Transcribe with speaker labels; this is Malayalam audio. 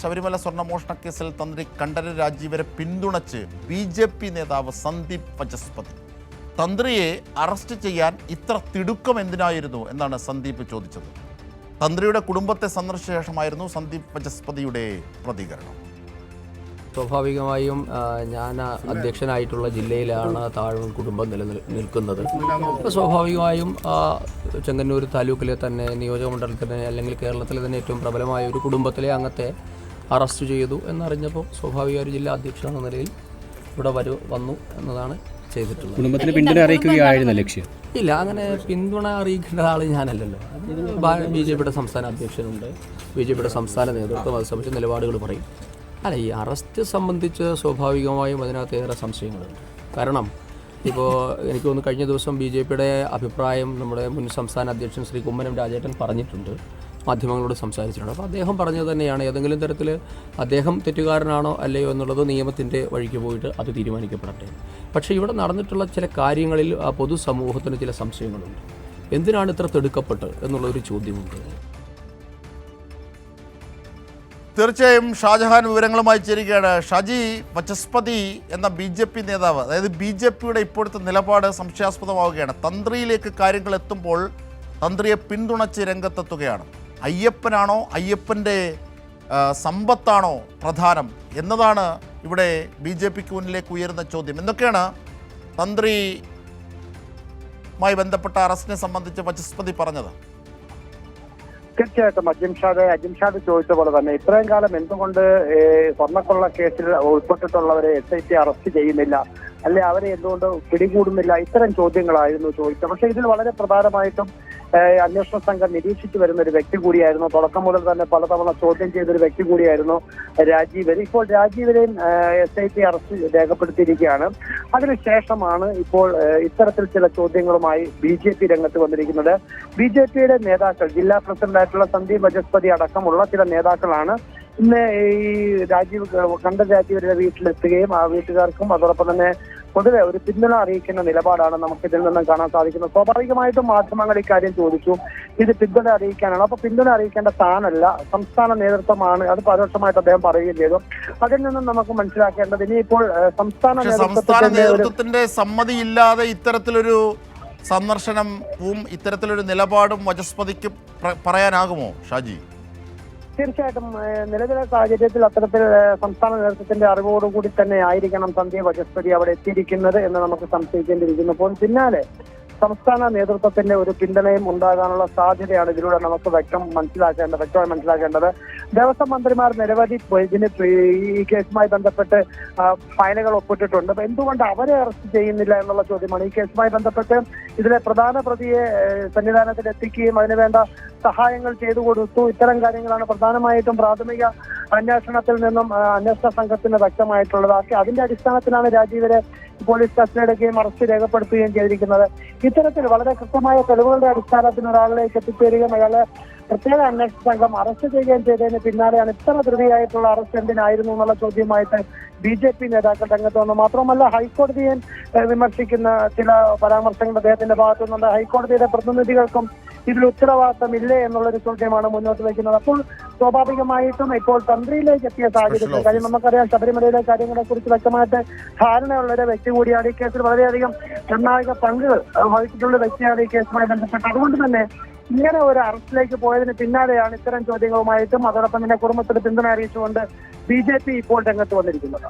Speaker 1: ശബരിമല സ്വർണ്ണമോഷണ കേസിൽ തന്ത്രി കണ്ഠരര് രാജീവരെ പിന്തുണച്ച് BJP നേതാവ് സന്ദീപ് വചസ്പതി. തന്ത്രിയെ അറസ്റ്റ് ചെയ്യാൻ ഇത്ര തിടുക്കം എന്തിനായിരുന്നു എന്നാണ് സന്ദീപ് ചോദിച്ചത്. തന്ത്രിയുടെ കുടുംബത്തെ സന്ദർശിച്ച ശേഷമായിരുന്നു സന്ദീപ് വചസ്പതിയുടെ പ്രതികരണം.
Speaker 2: സ്വാഭാവികമായും ഞാൻ അധ്യക്ഷനായിട്ടുള്ള ജില്ലയിലാണ് താഴൂർ കുടുംബം നിൽക്കുന്നത്. അപ്പോൾ സ്വാഭാവികമായും ചെങ്ങന്നൂർ താലൂക്കിലെ തന്നെ നിയോജകമണ്ഡലത്തിലെ അല്ലെങ്കിൽ കേരളത്തിലെ തന്നെ ഏറ്റവും പ്രബലമായ ഒരു കുടുംബത്തിലെ അംഗത്തെ അറസ്റ്റ് ചെയ്തു എന്നറിഞ്ഞപ്പോൾ സ്വാഭാവിക ഒരു ജില്ലാ അധ്യക്ഷ എന്ന നിലയിൽ ഇവിടെ വന്നു എന്നതാണ് ചെയ്തിട്ടുള്ളത്.
Speaker 3: കുടുംബത്തിന് പിന്തുണ അറിയിക്കുകയായിരുന്നു ലക്ഷ്യം?
Speaker 2: ഇല്ല, അങ്ങനെ പിന്തുണ അറിയിക്കേണ്ട ആൾ ഞാനല്ലല്ലോ. BJPയുടെ സംസ്ഥാന അധ്യക്ഷനുണ്ട്, BJPയുടെ സംസ്ഥാന നേതൃത്വം അത് സംബന്ധിച്ച നിലപാടുകൾ പറയും. അല്ല, ഈ അറസ്റ്റ് സംബന്ധിച്ച് സ്വാഭാവികമായും അതിനകത്ത് ഏറെ സംശയങ്ങളുണ്ട്. കാരണം ഇപ്പോൾ എനിക്ക് തോന്നുന്നു കഴിഞ്ഞ ദിവസം BJPയുടെ അഭിപ്രായം നമ്മുടെ മുൻ സംസ്ഥാന അധ്യക്ഷൻ ശ്രീ കുമ്മനം രാജേട്ടൻ പറഞ്ഞിട്ടുണ്ട്, മാധ്യമങ്ങളോട് സംസാരിച്ചിട്ടുണ്ട്. അപ്പോൾ അദ്ദേഹം പറഞ്ഞത് തന്നെയാണ്, ഏതെങ്കിലും തരത്തിൽ അദ്ദേഹം തെറ്റുകാരനാണോ അല്ലയോ എന്നുള്ളത് നിയമത്തിൻ്റെ വഴിക്ക് പോയിട്ട് അത് തീരുമാനിക്കപ്പെടട്ടെ. പക്ഷേ ഇവിടെ നടന്നിട്ടുള്ള ചില കാര്യങ്ങളിൽ പൊതുസമൂഹത്തിന് ചില സംശയങ്ങളുണ്ട്. എന്തിനാണ് ഇത്ര തിടുക്കപ്പെട്ട് എന്നുള്ളൊരു ചോദ്യമുണ്ട്.
Speaker 1: തീർച്ചയായും ഷാജഹാൻ വിവരങ്ങളുമായി ചേരുകയാണ്. ഷാജി, വചസ്പതി എന്ന BJP നേതാവ്, അതായത് BJPയുടെ ഇപ്പോഴത്തെ നിലപാട് സംശയാസ്പദമാവുകയാണ്. തന്ത്രിയിലേക്ക് കാര്യങ്ങൾ എത്തുമ്പോൾ തന്ത്രിയെ പിന്തുണച്ച് രംഗത്തെത്തുകയാണ്. അയ്യപ്പനാണോ അയ്യപ്പൻ്റെ സമ്പത്താണോ പ്രധാനം എന്നതാണ് ഇവിടെ BJPക്ക് മുന്നിലേക്ക് ഉയരുന്ന ചോദ്യം. എന്തൊക്കെയാണ് തന്ത്രിയുമായി ബന്ധപ്പെട്ട അറസ്റ്റിനെ സംബന്ധിച്ച് വചസ്പതി പറഞ്ഞത്?
Speaker 4: തീർച്ചയായിട്ടും അജിംഷാദ് ചോദിച്ച പോലെ തന്നെ ഇത്രയും കാലം എന്തുകൊണ്ട് സ്വർണ്ണക്കൊള്ള കേസിൽ ഉൾപ്പെട്ടിട്ടുള്ളവരെ SIT അറസ്റ്റ് ചെയ്യുന്നില്ല, അല്ലെ അവരെ എന്തുകൊണ്ട് പിടികൂടുന്നില്ല, ഇത്തരം ചോദ്യങ്ങളായിരുന്നു ചോദിച്ചത്. പക്ഷെ ഇതിൽ വളരെ പ്രധാനമായിട്ടും അന്വേഷണ സംഘം നിരീക്ഷിച്ചു വരുന്ന ഒരു വ്യക്തി കൂടിയായിരുന്നു. തുടക്കം മുതൽ തന്നെ പലതവണ ചോദ്യം ചെയ്തൊരു വ്യക്തി കൂടിയായിരുന്നു രാജീവര്. ഇപ്പോൾ രാജീവരെയും SIT അറസ്റ്റ് രേഖപ്പെടുത്തിയിരിക്കുകയാണ്. അതിനുശേഷമാണ് ഇപ്പോൾ ഇത്തരത്തിൽ ചില ചോദ്യങ്ങളുമായി BJP രംഗത്ത് വന്നിരിക്കുന്നത്. BJPയുടെ നേതാക്കൾ, ജില്ലാ പ്രസിഡന്റായിട്ടുള്ള സന്ദീപ് വചസ്പതി അടക്കമുള്ള ചില നേതാക്കളാണ് ഇന്ന് ഈ കണ്ഠരര് രാജീവരുടെ വീട്ടിലെത്തുകയും ആ വീട്ടുകാർക്കും അതോടൊപ്പം തന്നെ പൊതുവെ ഒരു പിന്തുണ അറിയിക്കുന്ന നിലപാടാണ് നമുക്ക് ഇതിൽ നിന്നും കാണാൻ സാധിക്കുന്നത്. സ്വാഭാവികമായിട്ടും മാധ്യമങ്ങൾ ഇക്കാര്യം ചോദിച്ചു, ഇത് പിന്തുണ അറിയിക്കാനാണ്. അപ്പൊ പിന്തുണ അറിയിക്കേണ്ട താനല്ല, സംസ്ഥാന നേതൃത്വമാണ്, അത് പരോക്ഷമായിട്ട് അദ്ദേഹം പറയുകയും ചെയ്തു. അതിൽ നിന്നും നമുക്ക് മനസ്സിലാക്കേണ്ടത് ഇനിയിപ്പോൾ സംസ്ഥാന
Speaker 1: നേതൃത്വത്തിന്റെ സമ്മതിയില്ലാതെ ഇത്തരത്തിലൊരു സന്ദർശനവും ഇത്തരത്തിലൊരു നിലപാടും വചസ്പതിക്ക് പറയാനാകുമോ ഷാജി?
Speaker 4: തീർച്ചയായിട്ടും നിലവിലെ സാഹചര്യത്തിൽ അത്തരത്തിൽ സംസ്ഥാന നേതൃത്വത്തിന്റെ അറിവോടുകൂടി തന്നെ ആയിരിക്കണം സന്ദീപ് വചസ്പതി അവിടെ എത്തിയിരിക്കുന്നത് എന്ന് നമുക്ക് സംശയിക്കേണ്ടിയിരിക്കുന്നു. അപ്പോൾ പിന്നാലെ സംസ്ഥാന നേതൃത്വത്തിന്റെ ഒരു പിന്തുണയും ഉണ്ടാകാനുള്ള സാധ്യതയാണ് ഇതിലൂടെ നമുക്ക് വ്യക്തമായി മനസ്സിലാക്കേണ്ടത്. ദേവസ്വം മന്ത്രിമാർ നിരവധി ഈ കേസുമായി ബന്ധപ്പെട്ട് ഫയലുകൾ ഒപ്പിട്ടിട്ടുണ്ട്. അപ്പൊ എന്തുകൊണ്ട് അവരെ അറസ്റ്റ് ചെയ്യുന്നില്ല എന്നുള്ള ചോദ്യമാണ്. ഈ കേസുമായി ബന്ധപ്പെട്ട് ഇതിലെ പ്രധാന പ്രതിയെ സന്നിധാനത്തിൽ എത്തിക്കുകയും അതിനുവേണ്ട സഹായങ്ങൾ ചെയ്തു കൊടുത്തു. ഇത്തരം കാര്യങ്ങളാണ് പ്രധാനമായിട്ടും പ്രാഥമിക അന്വേഷണത്തിൽ നിന്നും അന്വേഷണ സംഘത്തിന് വ്യക്തമായിട്ടുള്ളത്. അതിന്റെ അടിസ്ഥാനത്തിലാണ് രാജീവരെ പോലീസ് കസ്റ്റഡിയെടുക്കുകയും അറസ്റ്റ് രേഖപ്പെടുത്തുകയും ചെയ്തിരിക്കുന്നത്. ഇത്തരത്തിൽ വളരെ കൃത്യമായ തെളിവുകളുടെ അടിസ്ഥാനത്തിൽ ഒരാളിലേക്ക് എത്തിച്ചേരുകയും അയാളെ പ്രത്യേക അന്വേഷണ സംഘം അറസ്റ്റ് ചെയ്യുകയും ചെയ്തതിന് പിന്നാലെയാണ് ഇത്ര ധൃതിയായിട്ടുള്ള അറസ്റ്റ് എന്തിനായിരുന്നു എന്നുള്ള ചോദ്യമായിട്ട് BJP നേതാക്കൾ രംഗത്ത് വന്നു. മാത്രമല്ല ഹൈക്കോടതിയെ വിമർശിക്കുന്ന ചില പരാമർശങ്ങൾ അദ്ദേഹത്തിന്റെ ഭാഗത്തു നിന്നുണ്ട്. ഹൈക്കോടതിയുടെ പ്രതിനിധികൾക്കും ഇതിൽ ഉത്തരവാദിത്തമില്ലേ എന്നുള്ളൊരു ചോദ്യമാണ് മുന്നോട്ട് വയ്ക്കുന്നത്. അപ്പോൾ സ്വാഭാവികമായിട്ടും ഇപ്പോൾ തന്ത്രിയിലേക്ക് എത്തിയ സാഹചര്യത്തിൽ, കാര്യം നമുക്കറിയാം ശബരിമലയിലെ കാര്യങ്ങളെ കുറിച്ച് വ്യക്തമായിട്ട് ധാരണയുള്ള ഒരു വ്യക്തി കൂടിയാണ്. ഈ കേസിൽ വളരെയധികം നിർണായക പങ്കുകൾ വഹിച്ചിട്ടുള്ള വ്യക്തിയാണ് ഈ കേസുമായി ബന്ധപ്പെട്ട്. അതുകൊണ്ട് തന്നെ ഇങ്ങനെ ഒരു അറസ്റ്റിലേക്ക് പോയതിന് പിന്നാലെയാണ് ഇത്തരം ചോദ്യങ്ങളുമായിട്ടും അതോടൊപ്പം തന്നെ കുടുംബത്തിന് പിന്തുണ അറിയിച്ചുകൊണ്ട് BJP ഇപ്പോൾ രംഗത്ത് വന്നിരിക്കുന്നത്.